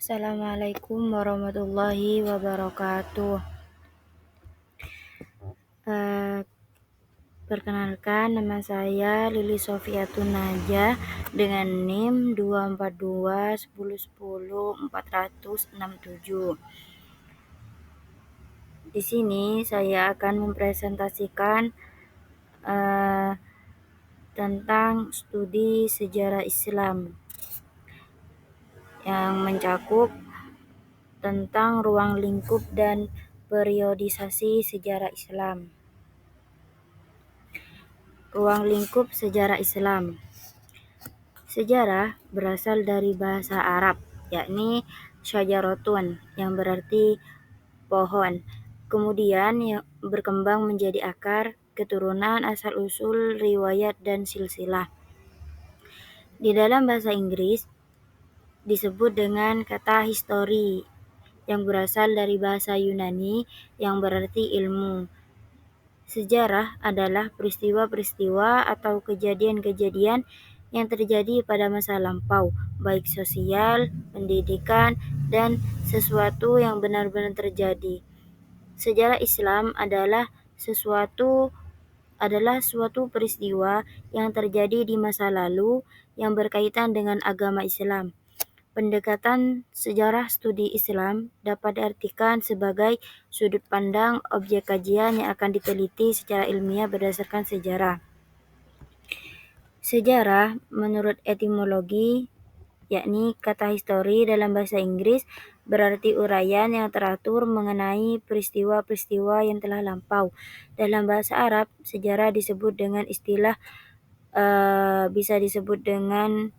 Assalamualaikum warahmatullahi wabarakatuh. Eh, Perkenalkan, nama saya Lili Sofiatun Najah dengan NIM 242 1010 467. Di sini saya akan mempresentasikan tentang studi sejarah Islam yang mencakup tentang ruang lingkup dan periodisasi sejarah Islam. Ruang lingkup sejarah Islam. Sejarah berasal dari bahasa Arab, yakni syajarotun, yang berarti pohon. Kemudian yang berkembang menjadi akar, keturunan, asal-usul, riwayat, dan silsilah. Di dalam bahasa Inggris disebut dengan kata history, yang berasal dari bahasa Yunani yang berarti ilmu. Sejarah adalah peristiwa-peristiwa atau kejadian-kejadian yang terjadi pada masa lampau, baik sosial, pendidikan, dan sesuatu yang benar-benar terjadi. Sejarah Islam adalah suatu peristiwa yang terjadi di masa lalu yang berkaitan dengan agama Islam. Pendekatan sejarah studi Islam dapat diartikan sebagai sudut pandang objek kajian yang akan diteliti secara ilmiah berdasarkan sejarah. Sejarah menurut etimologi, yakni kata history dalam bahasa Inggris, berarti uraian yang teratur mengenai peristiwa-peristiwa yang telah lampau. Dalam bahasa Arab, sejarah disebut dengan bisa disebut dengan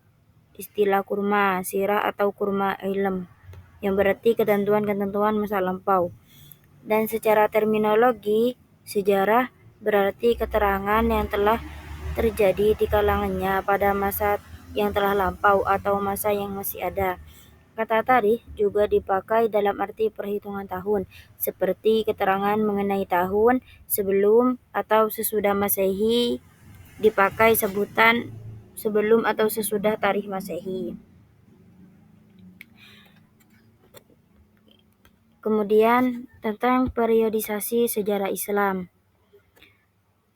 istilah kurma, sirah atau kurma ilm, yang berarti ketentuan-ketentuan masa lampau. Dan secara terminologi, sejarah berarti keterangan yang telah terjadi di kalangannya pada masa yang telah lampau atau masa yang masih ada. Kata tarikh juga dipakai dalam arti perhitungan tahun, seperti keterangan mengenai tahun sebelum atau sesudah Masehi dipakai sebutan sebelum atau sesudah tarikh Masehi. Kemudian tentang periodisasi sejarah Islam.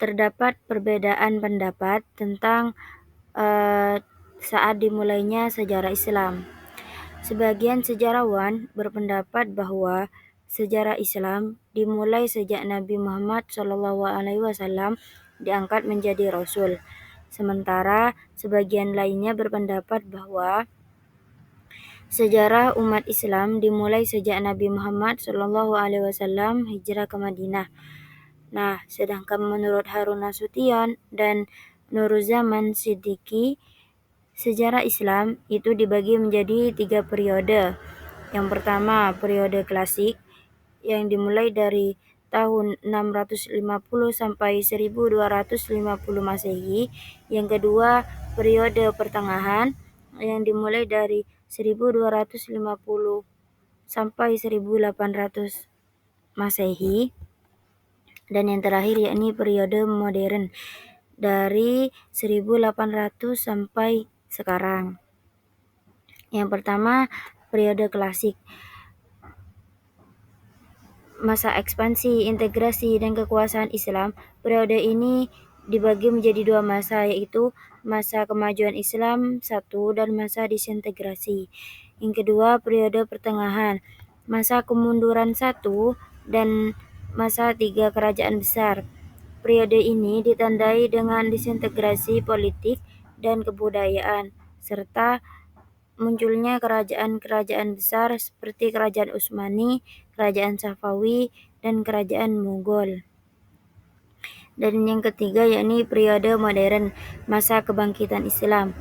Terdapat perbedaan pendapat tentang saat dimulainya sejarah Islam. Sebagian sejarawan berpendapat bahwa sejarah Islam dimulai sejak Nabi Muhammad SAW diangkat menjadi Rasul. Sementara sebagian lainnya berpendapat bahwa sejarah umat Islam dimulai sejak Nabi Muhammad SAW hijrah ke Madinah. Nah, sedangkan menurut Harun Nasution dan Nuruzaman Siddiqui, sejarah Islam itu dibagi menjadi 3 periode. Yang pertama, periode klasik yang dimulai dari tahun 650 sampai 1250 Masehi. Yang kedua, periode pertengahan yang dimulai dari 1250 sampai 1800 Masehi. Dan yang terakhir yakni periode modern dari 1800 sampai sekarang. Yang pertama, periode klasik. Masa ekspansi, integrasi, dan kekuasaan Islam. Periode ini dibagi menjadi 2 masa, yaitu masa kemajuan Islam 1 dan masa disintegrasi. Yang kedua, periode pertengahan. Masa kemunduran 1 dan masa 3 kerajaan besar. Periode ini ditandai dengan disintegrasi politik dan kebudayaan, serta munculnya kerajaan-kerajaan besar seperti Kerajaan Utsmani, Kerajaan Safawi, dan Kerajaan Mughal. Dan yang ketiga yakni periode modern, masa kebangkitan Islam.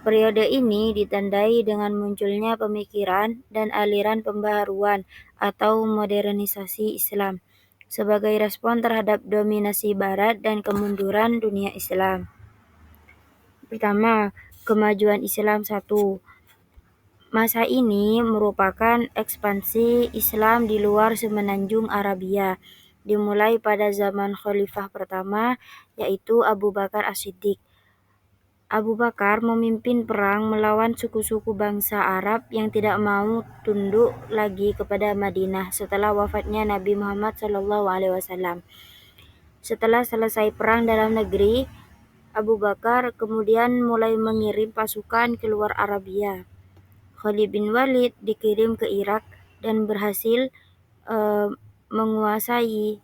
Periode ini ditandai dengan munculnya pemikiran dan aliran pembaharuan atau modernisasi Islam sebagai respon terhadap dominasi Barat dan kemunduran dunia Islam. Pertama, kemajuan Islam 1. Masa ini merupakan ekspansi Islam di luar semenanjung Arabia, dimulai pada zaman Khalifah pertama, yaitu Abu Bakar As-Siddiq. Abu Bakar memimpin perang melawan suku-suku bangsa Arab yang tidak mau tunduk lagi kepada Madinah setelah wafatnya Nabi Muhammad SAW. Setelah selesai perang dalam negeri, Abu Bakar kemudian mulai mengirim pasukan keluar Arabia. Khalid bin Walid dikirim ke Irak dan berhasil menguasai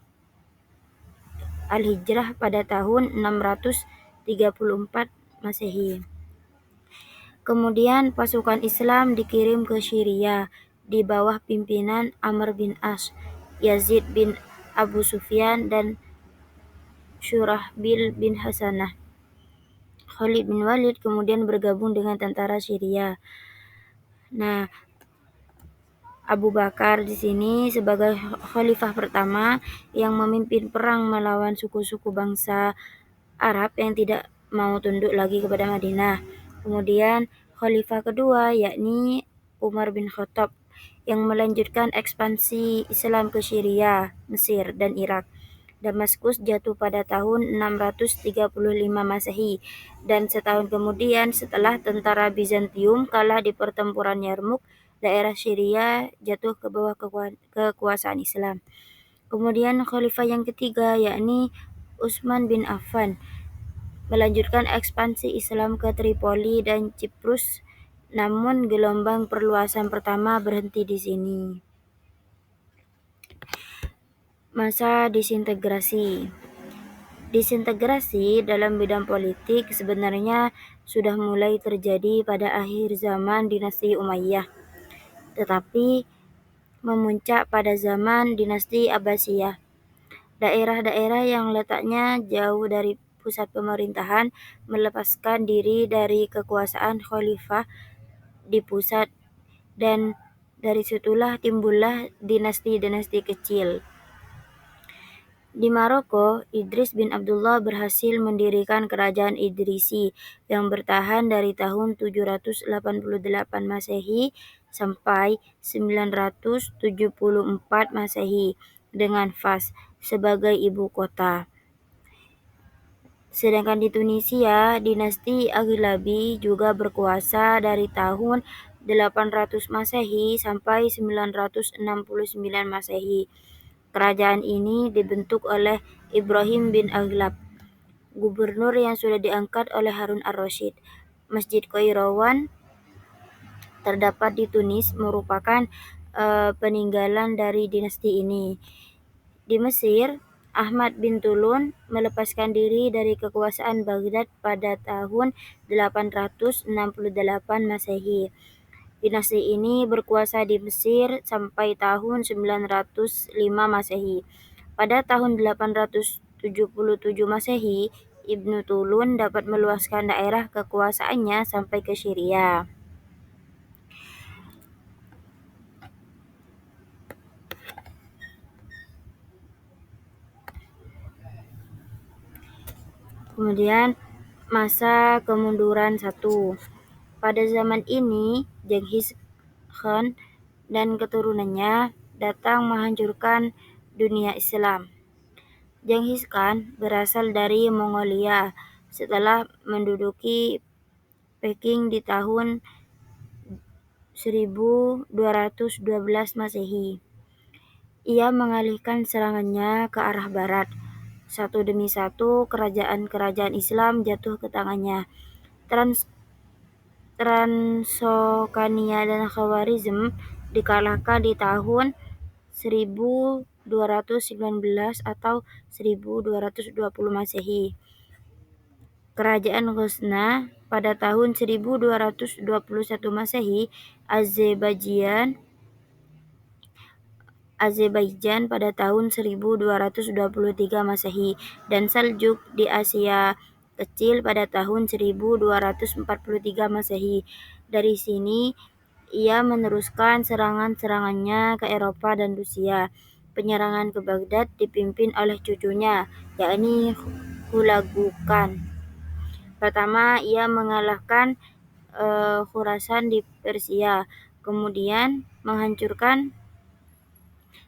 Al-Hijrah pada tahun 634 Masehi. Kemudian pasukan Islam dikirim ke Syria di bawah pimpinan Amr bin As, Yazid bin Abu Sufyan, dan Syurahbil bin Hasanah. Khalid bin Walid kemudian bergabung dengan tentara Syria. Nah, Abu Bakar di sini sebagai khalifah pertama yang memimpin perang melawan suku-suku bangsa Arab yang tidak mau tunduk lagi kepada Madinah. Kemudian khalifah kedua yakni Umar bin Khattab yang melanjutkan ekspansi Islam ke Syria, Mesir, dan Irak. Damaskus jatuh pada tahun 635 Masehi, dan setahun kemudian setelah tentara Bizantium kalah di pertempuran Yarmuk, daerah Syria jatuh ke bawah kekuasaan Islam. Kemudian khalifah yang ketiga yakni Utsman bin Affan melanjutkan ekspansi Islam ke Tripoli dan Ciprus, namun gelombang perluasan pertama berhenti di sini. Masa disintegrasi. Disintegrasi dalam bidang politik sebenarnya sudah mulai terjadi pada akhir zaman dinasti Umayyah, tetapi memuncak pada zaman dinasti Abbasiyah. Daerah-daerah yang letaknya jauh dari pusat pemerintahan melepaskan diri dari kekuasaan khalifah di pusat, dan dari situlah timbullah dinasti-dinasti kecil. Di Maroko, Idris bin Abdullah berhasil mendirikan kerajaan Idrisi yang bertahan dari tahun 788 Masehi sampai 974 Masehi dengan Fas sebagai ibu kota. Sedangkan di Tunisia, dinasti Aghlabi juga berkuasa dari tahun 800 Masehi sampai 969 Masehi. Kerajaan ini dibentuk oleh Ibrahim bin Aghlab, gubernur yang sudah diangkat oleh Harun ar-Rasyid. Masjid Qairawan terdapat di Tunis merupakan peninggalan dari dinasti ini. Di Mesir, Ahmad bin Tulun melepaskan diri dari kekuasaan Baghdad pada tahun 868 Masehi. Dinasti ini berkuasa di Mesir sampai tahun 905 Masehi. Pada tahun 877 Masehi, Ibnu Tulun dapat meluaskan daerah kekuasaannya sampai ke Syria. Kemudian masa kemunduran 1. Pada zaman ini, Genghis Khan dan keturunannya datang menghancurkan dunia Islam. Genghis Khan berasal dari Mongolia setelah menduduki Peking di tahun 1212 Masehi. Ia mengalihkan serangannya ke arah barat. Satu demi satu kerajaan-kerajaan Islam jatuh ke tangannya. Transokania dan Khawarizm dikalahkan di tahun 1219 atau 1220 Masehi. Kerajaan Ghazna pada tahun 1221 Masehi, Azerbaijan pada tahun 1223 Masehi, dan Saljuk di Asia Kecil pada tahun 1243 Masehi. Dari sini ia meneruskan serangan-serangannya ke Eropa dan Rusia. Penyerangan ke Baghdad dipimpin oleh cucunya, yakni Hulagu Khan. Pertama, ia mengalahkan Khurasan di Persia, kemudian menghancurkan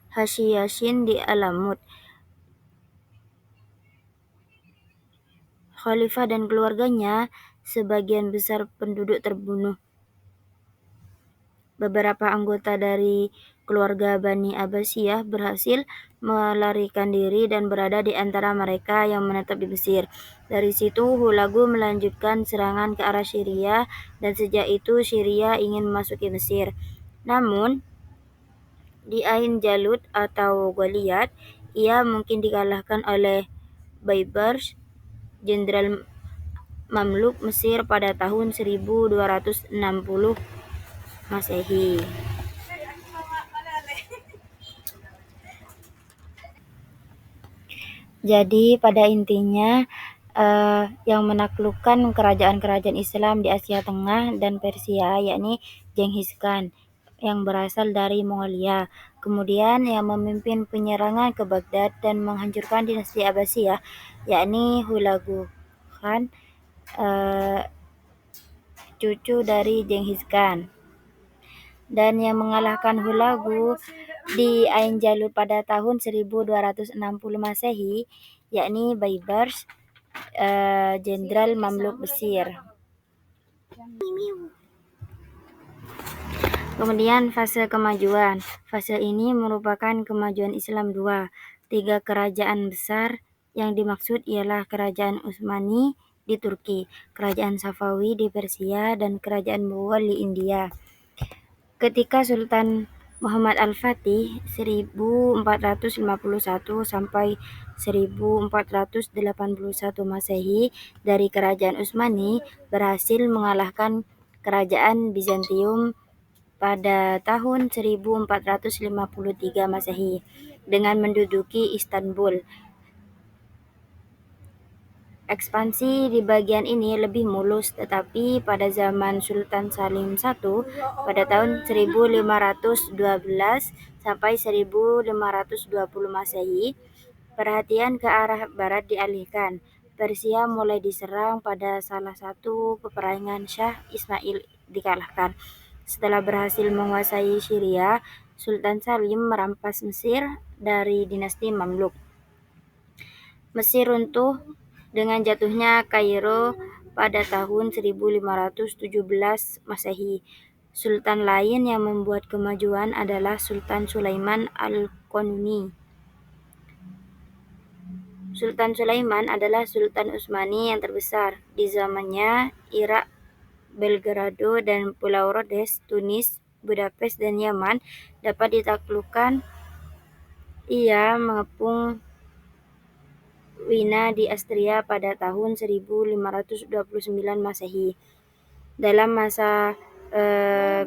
Hashiyashin di Alamut. Khalifah dan keluarganya sebagian besar penduduk terbunuh. Beberapa anggota dari keluarga Bani Abbasiyah berhasil melarikan diri dan berada di antara mereka yang menetap di Mesir. Dari situ Hulagu melanjutkan serangan ke arah Syria dan sejak itu Syria ingin memasuki Mesir. Namun di Ain Jalut atau Goliat, ia mungkin dikalahkan oleh Baybars, jenderal Mamluk Mesir pada tahun 1260 Masehi. Jadi pada intinya yang menaklukkan kerajaan-kerajaan Islam di Asia Tengah dan Persia yakni Genghis Khan yang berasal dari Mongolia. Kemudian yang memimpin penyerangan ke Baghdad dan menghancurkan dinasti Abbasiyah yakni Hulagu Khan, cucu dari Genghis Khan. Dan yang mengalahkan Hulagu di Ain Jalut pada tahun 1260 Masehi yakni Baybars, jenderal Mamluk Mesir. Kemudian fase kemajuan. Fase ini merupakan kemajuan Islam 3 kerajaan besar yang dimaksud ialah Kerajaan Utsmani di Turki, Kerajaan Safawi di Persia, dan Kerajaan Mughal di India. Ketika Sultan Muhammad Al-Fatih 1451 sampai 1481 Masehi dari Kerajaan Utsmani berhasil mengalahkan Kerajaan Bizantium pada tahun 1453 Masehi dengan menduduki Istanbul. Ekspansi di bagian ini lebih mulus, tetapi pada zaman Sultan Salim I pada tahun 1512 sampai 1520 Masehi, perhatian ke arah barat dialihkan. Persia mulai diserang pada salah satu peperangan Shah Ismail dikalahkan. Setelah berhasil menguasai Syria, Sultan Salim merampas Mesir dari dinasti Mamluk. Mesir runtuh dengan jatuhnya Kairo pada tahun 1517 Masehi. Sultan lain yang membuat kemajuan adalah Sultan Sulaiman Al-Qanuni. Sultan Sulaiman adalah Sultan Utsmani yang terbesar. Di zamannya, Irak, Belgrado, dan Pulau Rhodes, Tunis, Budapest, dan Yaman dapat ditaklukkan. Ia mengepung Wina di Astria pada tahun 1529 Masehi. Dalam masa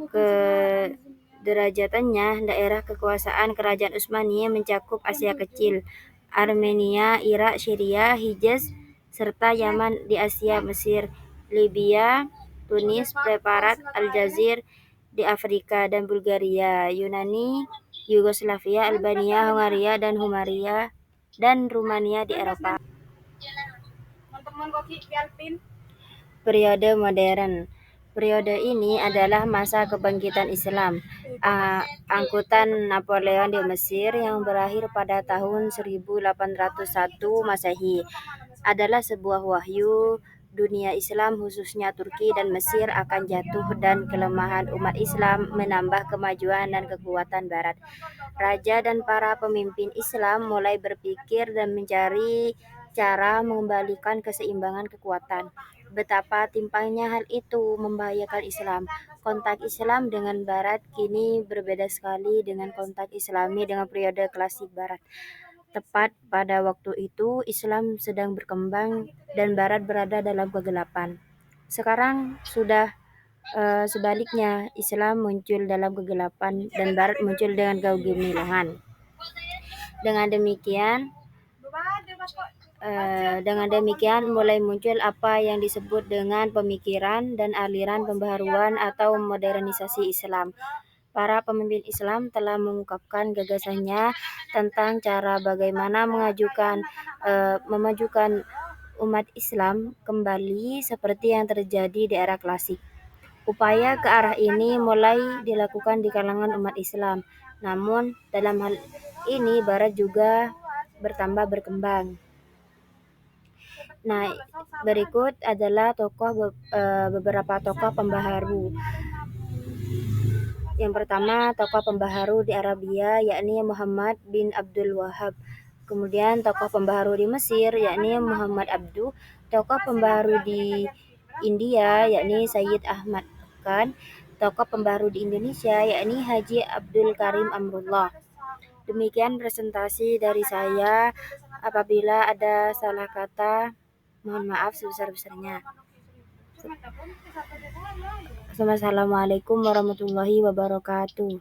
kederajatannya, daerah kekuasaan Kerajaan Utsmani mencakup Asia Kecil, Armenia, Irak, Syria, Hijaz, serta Yaman di Asia, Mesir, Libya, Tunis, Peparat, Aljazair di Afrika, dan Bulgaria, Yunani, Yugoslavia, Albania, Hungaria, dan Rumania di Eropa. Periode modern. Periode ini adalah masa kebangkitan Islam. Angkutan Napoleon di Mesir yang berakhir pada tahun 1801 Masehi adalah sebuah wahyu. Dunia Islam khususnya Turki dan Mesir akan jatuh dan kelemahan umat Islam menambah kemajuan dan kekuatan Barat. Raja dan para pemimpin Islam mulai berpikir dan mencari cara mengembalikan keseimbangan kekuatan. Betapa timpangnya hal itu membahayakan Islam. Kontak Islam dengan Barat kini berbeda sekali dengan kontak Islami dengan periode klasik Barat. Tepat pada waktu itu, Islam sedang berkembang dan Barat berada dalam kegelapan. Sekarang sudah sebaliknya, Islam muncul dalam kegelapan dan Barat muncul dengan kegemilangan. Dengan demikian mulai muncul apa yang disebut dengan pemikiran dan aliran pembaharuan atau modernisasi Islam. Para pemimpin Islam telah mengungkapkan gagasannya tentang cara bagaimana memajukan umat Islam kembali seperti yang terjadi di era klasik. Upaya ke arah ini mulai dilakukan di kalangan umat Islam. Namun dalam hal ini Barat juga berkembang. Nah, berikut adalah beberapa tokoh pembaharu. Yang pertama, tokoh pembaharu di Arabia yakni Muhammad bin Abdul Wahhab. Kemudian tokoh pembaharu di Mesir yakni Muhammad Abduh. Tokoh pembaharu di India yakni Sayyid Ahmad Khan. Tokoh pembaharu di Indonesia yakni Haji Abdul Karim Amrullah. Demikian presentasi dari saya. Apabila ada salah kata, mohon maaf sebesar-besarnya. Wassalamualaikum warahmatullahi wabarakatuh.